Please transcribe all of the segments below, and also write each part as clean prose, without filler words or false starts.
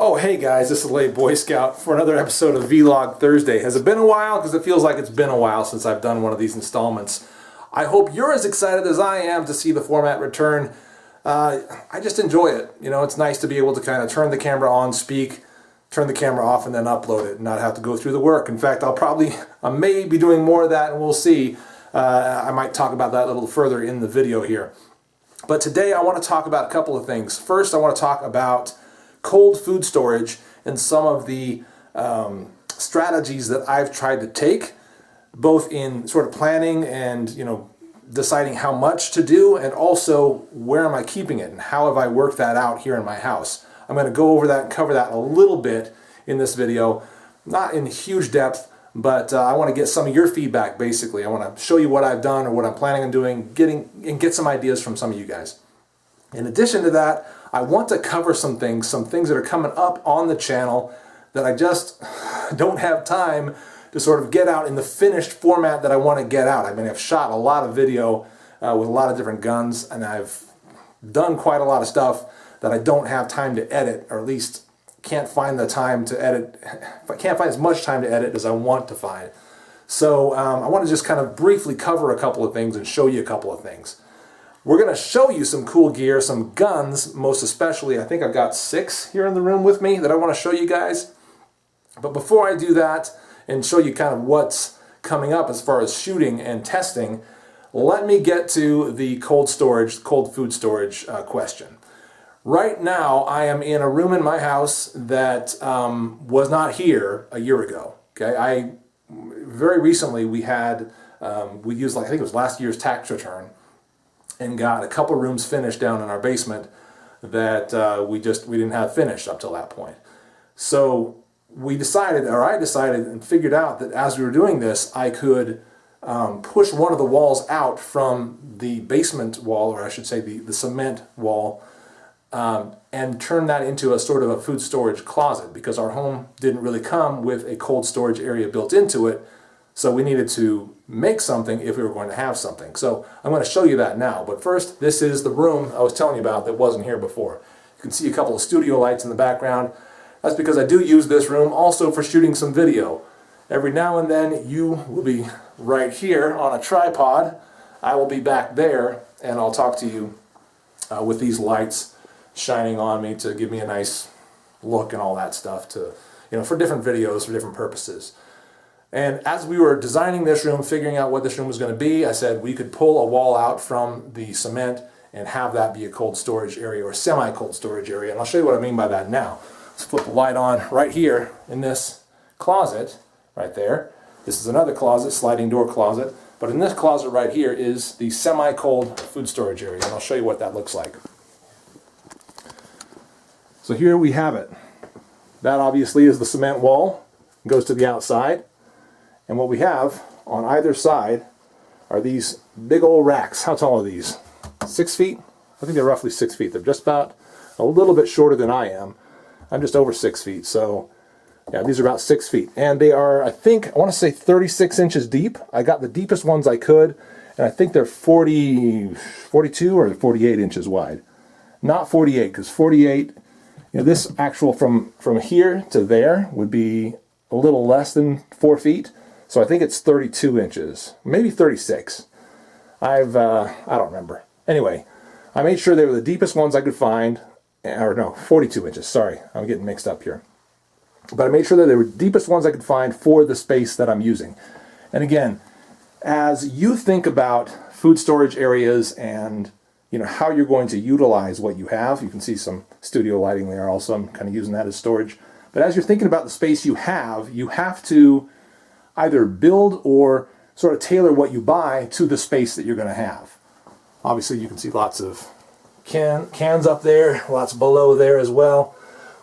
Oh, hey guys, this is Late Boy Scout for another episode of Vlog Thursday. Has it been a while? Because it feels like it's been a while since I've done one of these installments. I hope you're as excited as I am to see the format return. I just enjoy it. You know, it's nice to be able to kind of turn the camera on, speak, turn the camera off, and then upload it and not have to go through the work. In fact, I may be doing more of that, and we'll see. I might talk about that a little further in the video here. But today I want to talk about a couple of things. First, I want to talk about cold food storage and some of the strategies that I've tried to take, both in sort of planning and, you know, deciding how much to do, and also where am I keeping it and how have I worked that out here in my house. I'm going to go over that and cover that a little bit in this video, not in huge depth, but I want to get some of your feedback. Basically, I want to show you what I've done or what I'm planning on doing, get some ideas from some of you guys. In addition to that, I want to cover some things that are coming up on the channel that I just don't have time to sort of get out in the finished format that I want to get out. I mean, I've shot a lot of video with a lot of different guns, and I've done quite a lot of stuff that I don't have time to edit, or at least can't find the time to edit. I can't find as much time to edit as I want to find. So I want to just kind of briefly cover a couple of things and show you a couple of things. We're going to show you some cool gear, some guns, most especially. I think I've got 6 here in the room with me that I want to show you guys. But before I do that and show you kind of what's coming up as far as shooting and testing, let me get to the cold food storage question. Right now, I am in a room in my house that was not here a year ago. Okay, very recently we used, like, I think it was last year's tax return, and got a couple rooms finished down in our basement that we didn't have finished up till that point. So I decided and figured out that as we were doing this, I could push one of the walls out from the basement wall, or I should say the cement wall, and turn that into a sort of a food storage closet, because our home didn't really come with a cold storage area built into it. So we needed to make something if we were going to have something. So I'm going to show you that now. But first, this is the room I was telling you about that wasn't here before. You can see a couple of studio lights in the background. That's because I do use this room also for shooting some video. Every now and then you will be right here on a tripod. I will be back there, and I'll talk to you with these lights shining on me to give me a nice look and all that stuff, to, you know, for different videos, for different purposes. And as we were designing this room, figuring out what this room was going to be, I said we could pull a wall out from the cement and have that be a cold storage area, or semi-cold storage area. And I'll show you what I mean by that now. Let's flip the light on right here in this closet right there. This is another closet, sliding door closet. But in this closet right here is the semi-cold food storage area. And I'll show you what that looks like. So here we have it. That obviously is the cement wall. It goes to the outside. And what we have on either side are these big old racks. How tall are these? 6 feet? I think they're roughly 6 feet. They're just about a little bit shorter than I am. I'm just over 6 feet. So yeah, these are about 6 feet. And they are, I want to say 36 inches deep. I got the deepest ones I could. And I think they're 42 or 48 inches wide. Not 48, because 48, you know, this actual from here to there would be a little less than 4 feet. So I think it's 32 inches, maybe 36. I don't remember. Anyway, I made sure they were the deepest ones I could find, or no, 42 inches, sorry, I'm getting mixed up here. But I made sure that they were the deepest ones I could find for the space that I'm using. And again, as you think about food storage areas and, you know, how you're going to utilize what you have, you can see some studio lighting there also. I'm kind of using that as storage. But as you're thinking about the space you have to either build or sort of tailor what you buy to the space that you're going to have. Obviously, you can see lots of cans up there, lots below there as well.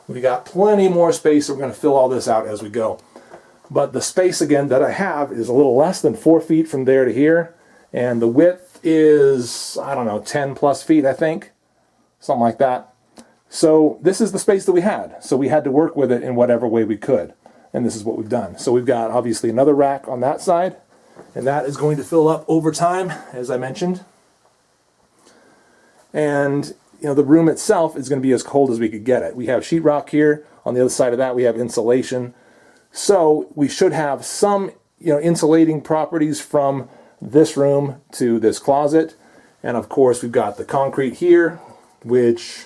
We got plenty more space, so we're going to fill all this out as we go. But the space, again, that I have is a little less than 4 feet from there to here, and the width is, I don't know, 10 plus feet, I think, something like that. So this is the space that we had, so we had to work with it in whatever way we could. And this is what we've done. So we've got obviously another rack on that side, and that is going to fill up over time, as I mentioned. And you know, the room itself is going to be as cold as we could get it. We have sheetrock here On the other side of that, we have insulation. So we should have some, insulating properties from this room to this closet. And of course, we've got the concrete here, which,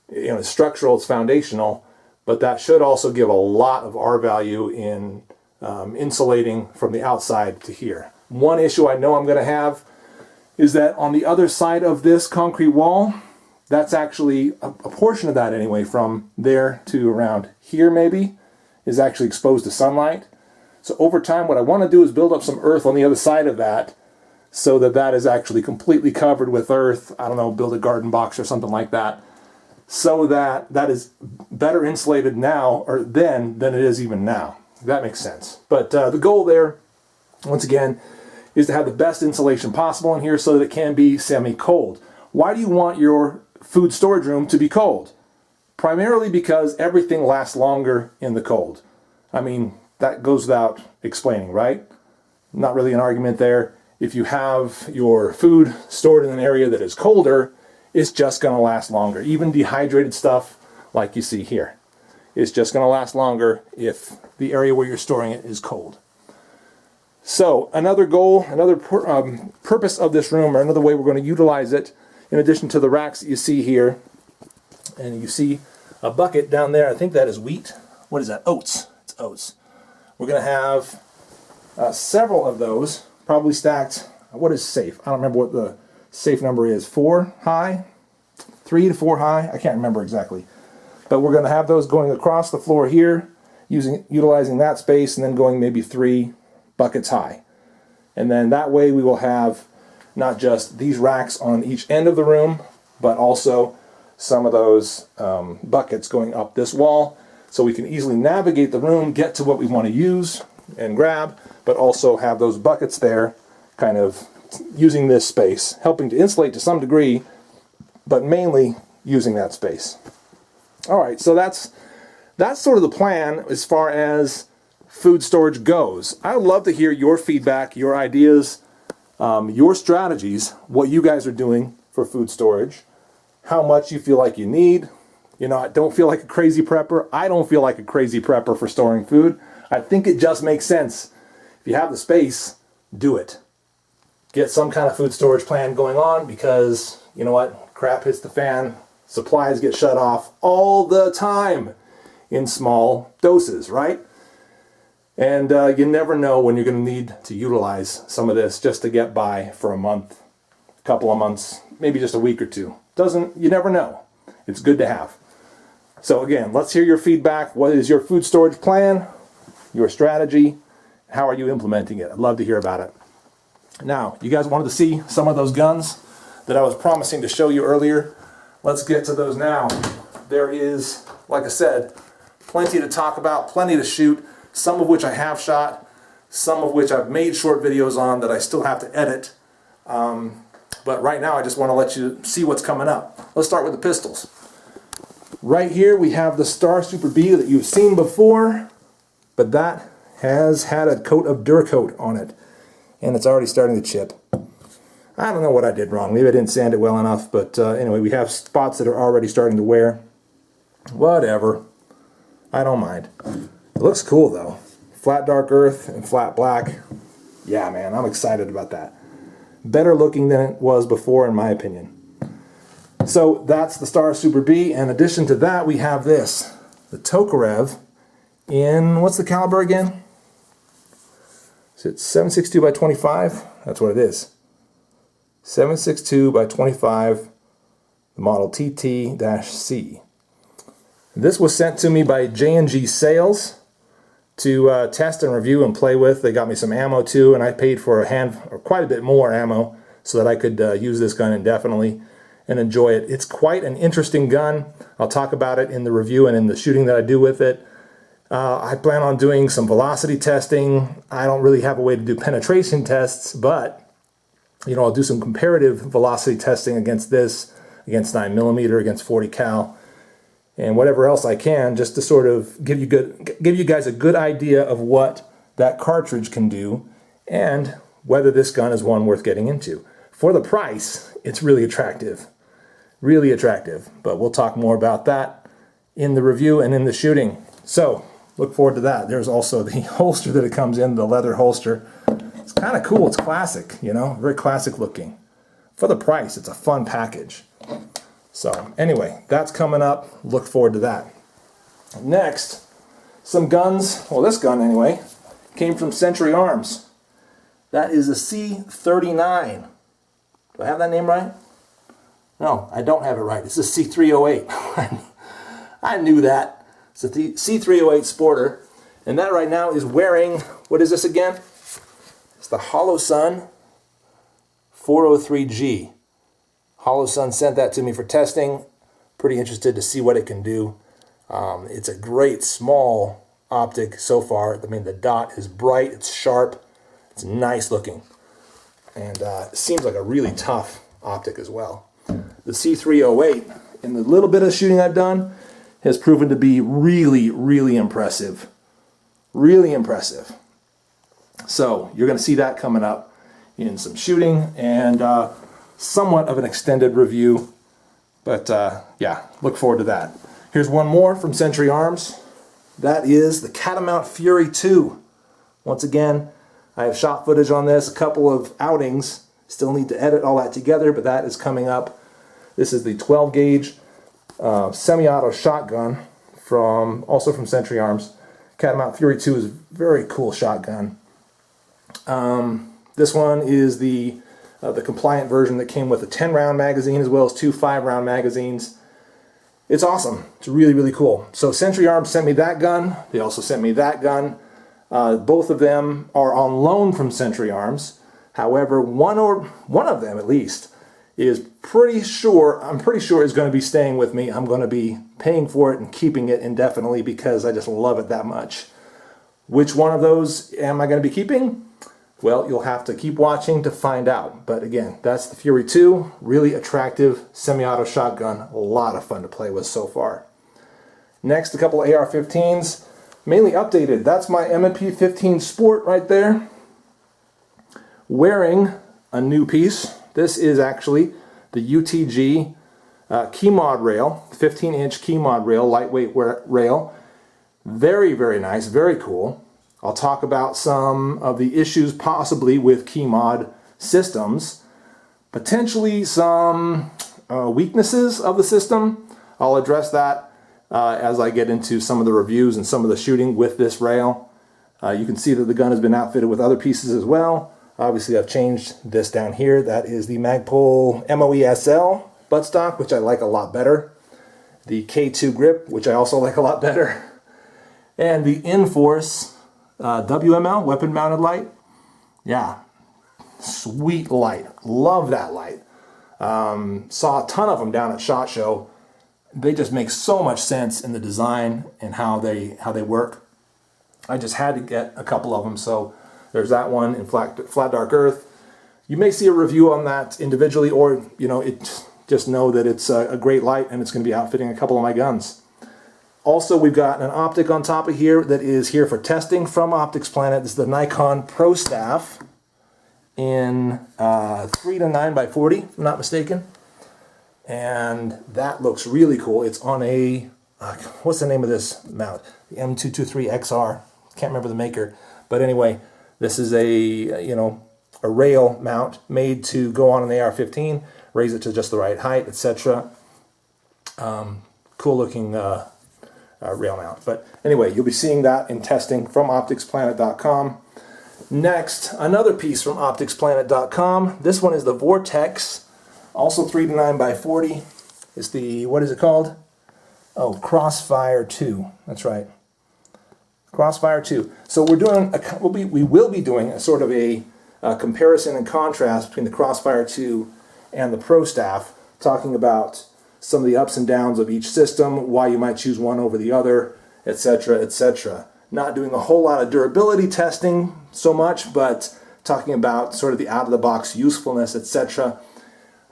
is structural, it's foundational, but that should also give a lot of R value in insulating from the outside to here. One issue I know I'm going to have is that on the other side of this concrete wall, that's actually a portion of that anyway, from there to around here maybe, is actually exposed to sunlight. So over time, what I want to do is build up some earth on the other side of that so that that is actually completely covered with earth. I don't know, build a garden box or something like that, so that that is better insulated now or then than it is even now. If that makes sense. But the goal there, once again, is to have the best insulation possible in here so that it can be semi-cold. Why do you want your food storage room to be cold? Primarily because everything lasts longer in the cold. I mean, that goes without explaining, right? Not really an argument there. If you have your food stored in an area that is colder, it's just going to last longer. Even dehydrated stuff like you see here, it's just going to last longer if the area where you're storing it is cold. So another goal, another purpose of this room, or another way we're going to utilize it, in addition to the racks that you see here, and you see a bucket down there, I think that is wheat. What is that? Oats. It's oats. We're going to have several of those, probably stacked. What is safe? I don't remember what the safe number is. 4 high? 3 to 4 high? I can't remember exactly. But we're going to have those going across the floor here, utilizing that space, and then going maybe 3 buckets high. And then that way we will have not just these racks on each end of the room, but also some of those buckets going up this wall, so we can easily navigate the room, get to what we want to use and grab, but also have those buckets there kind of using this space, helping to insulate to some degree, but mainly using that space. All right, so that's sort of the plan as far as food storage goes. I would love to hear your feedback, your ideas, your strategies, what you guys are doing for food storage, how much you feel like you need. I don't feel like a crazy prepper. I don't feel like a crazy prepper for storing food. I think it just makes sense. If you have the space, do it. Get some kind of food storage plan going on, because you know what? Crap hits the fan. Supplies get shut off all the time in small doses, right? And you never know when you're going to need to utilize some of this just to get by for a month, a couple of months, maybe just a week or two. You never know. It's good to have. So again, let's hear your feedback. What is your food storage plan, your strategy? How are you implementing it? I'd love to hear about it. Now, you guys wanted to see some of those guns that I was promising to show you earlier. Let's get to those now. There is, like I said, plenty to talk about, plenty to shoot, some of which I have shot, some of which I've made short videos on that I still have to edit. But right now I just want to let you see what's coming up. Let's start with the pistols. Right here we have the Star Super B that you've seen before, but that has had a coat of Duracoat on it, and it's already starting to chip. I don't know what I did wrong. Maybe I didn't sand it well enough, but anyway, we have spots that are already starting to wear. Whatever. I don't mind. It looks cool though. Flat dark earth and flat black. Yeah, man, I'm excited about that. Better looking than it was before, in my opinion. So that's the Star Super B. In addition to that, we have this, the Tokarev in, what's the caliber again? Is it 7.62 by 25? That's what it is. 7.62 by 25, the model TT-C. This was sent to me by J&G Sales to test and review and play with. They got me some ammo too, and I paid for quite a bit more ammo so that I could use this gun indefinitely and enjoy it. It's quite an interesting gun. I'll talk about it in the review and in the shooting that I do with it. I plan on doing some velocity testing. I don't really have a way to do penetration tests, but I'll do some comparative velocity testing against this, against 9mm, against 40 cal, and whatever else I can, just to sort of give you guys a good idea of what that cartridge can do and whether this gun is one worth getting into. For the price, it's really attractive. Really attractive. But we'll talk more about that in the review and in the shooting. So look forward to that. There's also the holster that it comes in, the leather holster. It's kind of cool. It's classic, you know, very classic looking. For the price, it's a fun package. So anyway, that's coming up. Look forward to that. Next, some guns. Well, this gun anyway came from Century Arms. That is a C39. Do I have that name right? No, I don't have it right. It's a C308. I knew that. It's a C308 Sporter. And that right now is wearing, what is this again? It's the Holosun 403G. Holosun sent that to me for testing. Pretty interested to see what it can do. It's a great small optic so far. I mean, the dot is bright, it's sharp, it's nice looking. And seems like a really tough optic as well. The C308, in the little bit of shooting I've done, has proven to be really, really impressive. Really impressive. So you're going to see that coming up in some shooting and somewhat of an extended review. But yeah, look forward to that. Here's one more from Century Arms. That is the Catamount Fury 2. Once again, I have shot footage on this, a couple of outings. Still need to edit all that together, but that is coming up. This is the 12 gauge semi-auto shotgun also from Century Arms. Catamount Fury 2 is a very cool shotgun. This one is the compliant version that came with a 10-round magazine as well as 2 5-round magazines. It's awesome. It's really, really cool. So Century Arms sent me that gun. They also sent me that gun. Both of them are on loan from Century Arms. However, one of them at least is I'm pretty sure is going to be staying with me. I'm going to be paying for it and keeping it indefinitely because I just love it that much. Which one of those am I going to be keeping? Well, you'll have to keep watching to find out. But again, that's the Fury 2. Really attractive semi-auto shotgun. A lot of fun to play with so far. Next, a couple of AR-15s. Mainly updated. That's my M&P 15 Sport right there. Wearing a new piece. This is actually the UTG key mod rail. 15-inch key mod rail, lightweight rail. Very, very nice. Very cool. I'll talk about some of the issues possibly with key mod systems. Potentially some weaknesses of the system. I'll address that as I get into some of the reviews and some of the shooting with this rail. You can see that the gun has been outfitted with other pieces as well. Obviously I've changed this down here. That is the Magpul MOE SL buttstock, which I like a lot better. The K2 grip, which I also like a lot better. And the Inforce WML, weapon mounted light. Yeah, sweet light. Love that light. Saw a ton of them down at SHOT Show. They just make so much sense in the design and how they work. I just had to get a couple of them, so there's that one in Flat Dark Earth. You may see a review on that individually, or just know that it's a great light and it's going to be outfitting a couple of my guns. Also, we've got an optic on top of here that is here for testing from Optics Planet. This is the Nikon Pro Staff in 3 to 9x40, if I'm not mistaken. And that looks really cool. It's on a, what's the name of this mount? The M223XR. Can't remember the maker. But anyway, this is a rail mount made to go on an AR-15, raise it to just the right height, etc. Cool looking rail mount. But anyway, you'll be seeing that in testing from opticsplanet.com. Next, another piece from opticsplanet.com. This one is the Vortex, also 3 to 9x40. It's the, what is it called? Oh, Crossfire 2. That's right. Crossfire 2. So we're doing we will be doing a sort of a comparison and contrast between the Crossfire 2 and the Pro Staff, talking about some of the ups and downs of each system, why you might choose one over the other, etc., etc. Not doing a whole lot of durability testing so much, but talking about sort of the out-of-the-box usefulness, etc.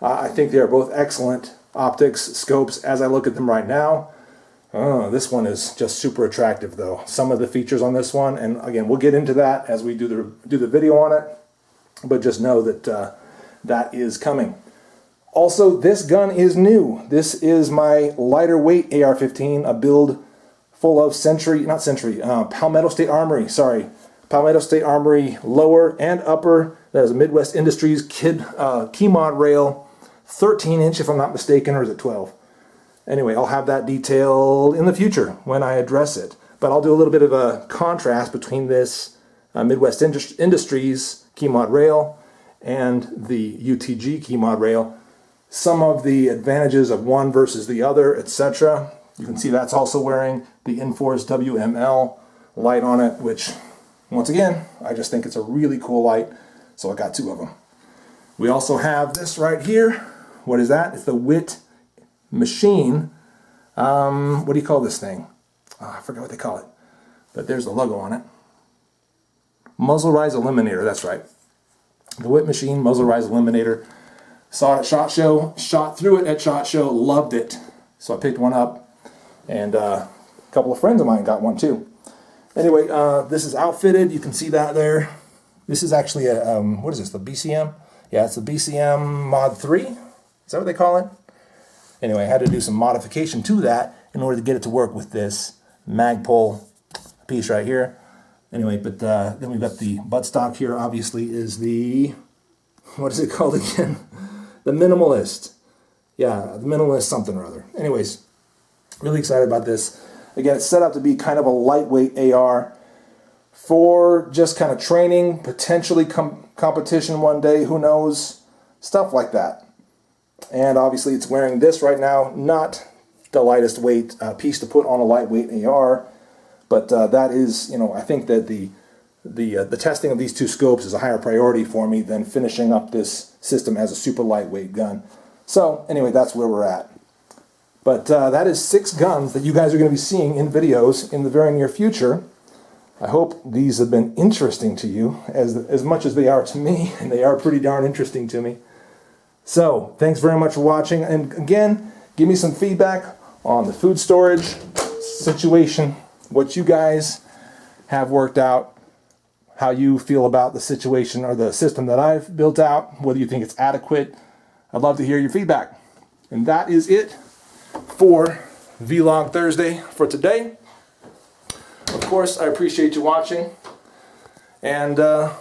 I think they are both excellent optics, scopes, as I look at them right now. This one is just super attractive, though. Some of the features on this one, and again, we'll get into that as we do the video on it, but just know that that is coming. Also, this gun is new. This is my lighter weight AR-15, a build full of Palmetto State Armory, Palmetto State Armory lower and upper. That is a Midwest Industries key mod rail, 13 inch if I'm not mistaken, or is it 12? Anyway, I'll have that detailed in the future when I address it. But I'll do a little bit of a contrast between this Midwest Industries key mod rail and the UTG key mod rail. Some of the advantages of one versus the other, etc. You can see that's also wearing the Inforce WML light on it, which, once again, I just think it's a really cool light, so I got two of them. We also have this right here. What is that? It's the WIT machine. What do you call this thing? Oh, I forgot what they call it, but there's the logo on it. Muzzle Rise Eliminator, that's right. The WIT machine, Muzzle Rise Eliminator. Saw it at SHOT Show, shot through it at SHOT Show, loved it. So I picked one up, and a couple of friends of mine got one too. Anyway, this is outfitted. You can see that there. This is actually a, what is this, the BCM? Yeah, it's the BCM Mod 3. Is that what they call it? Anyway, I had to do some modification to that in order to get it to work with this Magpul piece right here. Anyway, but then we've got the buttstock here, obviously, is the, what is it called again? The Minimalist. Yeah, the Minimalist something or other. Anyways, really excited about this. Again, it's set up to be kind of a lightweight AR for just kind of training, potentially competition one day, who knows, stuff like that. And obviously it's wearing this right now, not the lightest weight piece to put on a lightweight AR, but that is, you know, I think that the testing of these two scopes is a higher priority for me than finishing up this system as a super lightweight gun. So anyway, that's where we're at. But that is 6 guns that you guys are going to be seeing in videos in the very near future. I hope these have been interesting to you as much as they are to me, and they are pretty darn interesting to me. So thanks very much for watching, and again, give me some feedback on the food storage situation, what you guys have worked out, how you feel about the situation or the system that I've built out, whether you think it's adequate. I'd love to hear your feedback. And that is it for Vlog Thursday for today. Of course, I appreciate you watching, and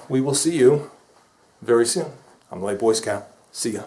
we will see you very soon. I'm the Light Boy Scout. See ya.